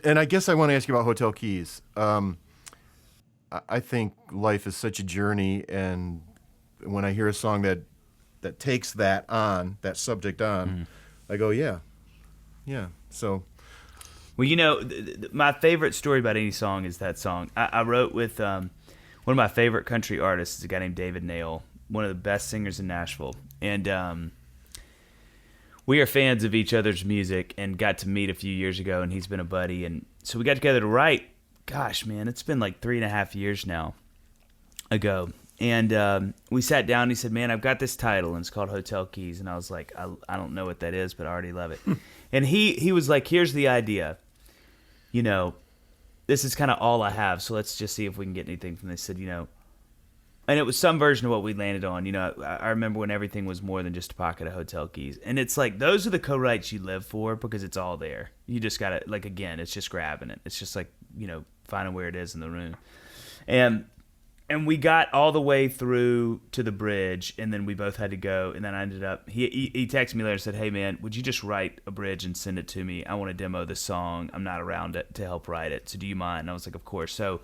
And I guess I want to ask you about Hotel Keys. I think life is such a journey, and when I hear a song that takes that subject on, I go, yeah. So, Well, my favorite story about any song is that song. I wrote with one of my favorite country artists, is a guy named David Nail, one of the best singers in Nashville. And we are fans of each other's music and got to meet a few years ago, and he's been a buddy. And so we got together to write. Gosh, man, it's been like 3.5 years now ago. And we sat down and he said, man, I've got this title, and it's called Hotel Keys. And I was like, I don't know what that is, but I already love it. And he was like, here's the idea. This is kind of all I have, so let's just see if we can get anything from this. He said, and it was some version of what we landed on. I remember when everything was more than just a pocket of hotel keys. And it's like, those are the co-writes you live for, because it's all there. You just got to, like, again, it's just grabbing it. It's just like, finding where it is in the room. And we got all the way through to the bridge, and then we both had to go. And then I ended up, he texted me later and said, hey, man, would you just write a bridge and send it to me? I want to demo this song. I'm not around it to help write it. So do you mind? And I was like, of course. So,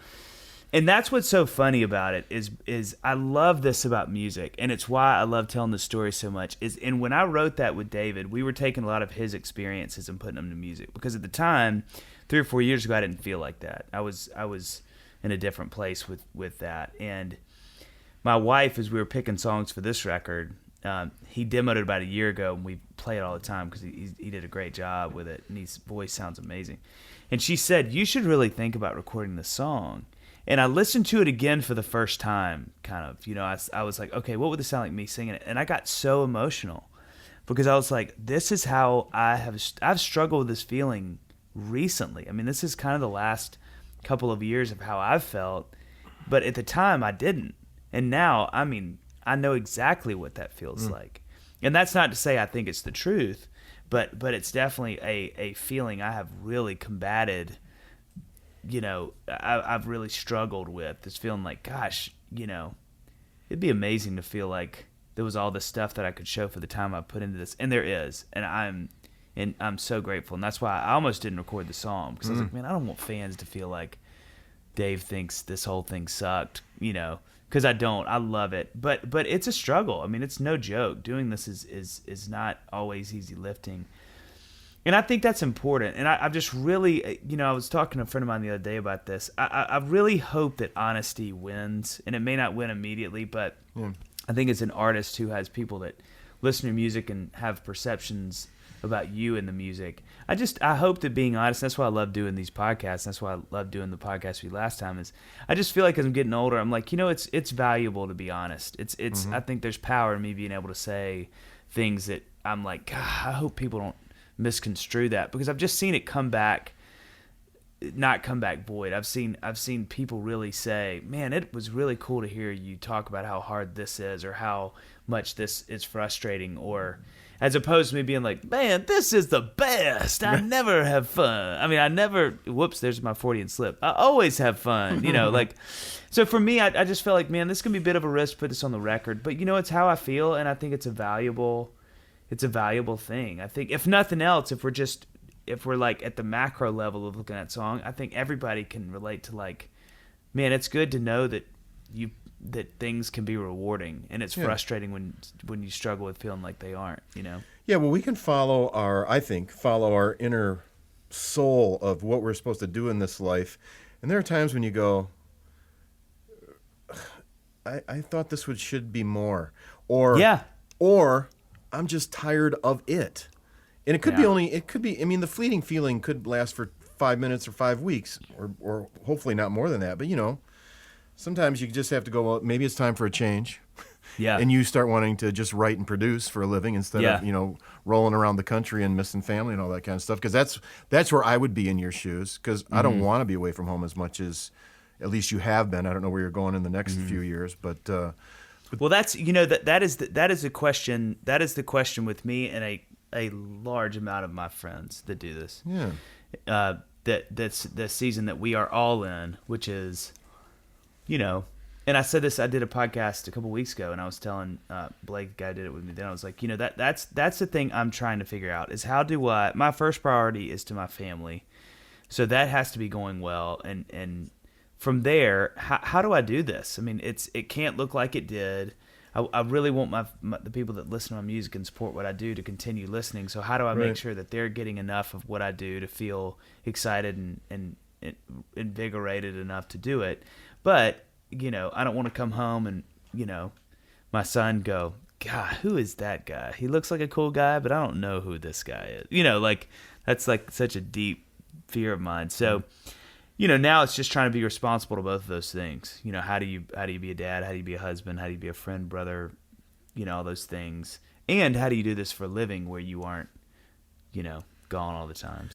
and that's what's so funny about it is I love this about music. And it's why I love telling the story so much. And when I wrote that with David, we were taking a lot of his experiences and putting them to music. Because at the time, 3 or 4 years ago, I didn't feel like that. I was in a different place with that. And my wife, as we were picking songs for this record, he demoed it about a year ago, and we play it all the time because he did a great job with it, and his voice sounds amazing. And she said, you should really think about recording this song. And I listened to it again for the first time, kind of. I was like, okay, what would this sound like me singing it? And I got so emotional because I was like, this is how I've struggled with this feeling recently. I mean, this is kind of the last couple of years of how I've felt, but at the time I didn't. And now, I mean, I know exactly what that feels like. And that's not to say I think it's the truth, but it's definitely a feeling I have really combated. I've really struggled with this feeling like, gosh, it'd be amazing to feel like there was all this stuff that I could show for the time I put into this. And there is. And I'm so grateful. And that's why I almost didn't record the song, because I was like, man, I don't want fans to feel like Dave thinks this whole thing sucked, because I don't. I love it. But it's a struggle. I mean, it's no joke. Doing this is not always easy lifting. And I think that's important. And I've just really, I was talking to a friend of mine the other day about this. I really hope that honesty wins. And it may not win immediately, but I think as an artist who has people that listen to music and have perceptions about you and the music, I hope that being honest, that's why I love doing these podcasts, that's why I love doing the podcast we last time, is I just feel like as I'm getting older, I'm like, it's valuable to be honest. It's I think there's power in me being able to say things that I'm like, God, I hope people don't misconstrue that, because I've just seen it not come back void. I've seen people really say, man, it was really cool to hear you talk about how hard this is, or how much this is frustrating, or as opposed to me being like, man, this is the best. I never have fun. I mean, whoops, there's my Freudian slip. I always have fun, So for me, I just felt like, man, this can be a bit of a risk to put this on the record. But, it's how I feel, and I think it's a valuable thing. I think, if nothing else, if we're like at the macro level of looking at song, I think everybody can relate to, like, man, it's good to know that things can be rewarding, and it's frustrating when you struggle with feeling like they aren't, Yeah, well, we can follow our inner soul of what we're supposed to do in this life. And there are times when you go, I thought this should be more. Or I'm just tired of it. And it could be, I mean, the fleeting feeling could last for 5 minutes or 5 weeks, or hopefully not more than that. But, sometimes you just have to go, well, maybe it's time for a change. Yeah. And you start wanting to just write and produce for a living instead of, rolling around the country and missing family and all that kind of stuff. Because that's where I would be in your shoes, because I don't want to be away from home as much as at least you have been. I don't know where you're going in the next few years, but well, that's, that is the question. That is the question with me and a large amount of my friends that do this. Yeah. That's the season that we are all in, which is, and I said this, I did a podcast a couple weeks ago, and I was telling Blake, the guy who did it with me then, I was like, that's the thing I'm trying to figure out, is how do my first priority is to my family. So that has to be going well. And from there, how do I do this? I mean, it can't look like it did. I really want the people that listen to my music and support what I do to continue listening. So how do I make sure that they're getting enough of what I do to feel excited and invigorated enough to do it? But, you know, I don't want to come home and, you know, my son go, God, who is that guy? He looks like a cool guy, but I don't know who this guy is. You know, like, that's like such a deep fear of mine. So, you know, now it's just trying to be responsible to both of those things. You know, how do you be a dad? How do you be a husband? How do you be a friend, brother? You know, all those things. And how do you do this for a living where you aren't, you know, gone all the time?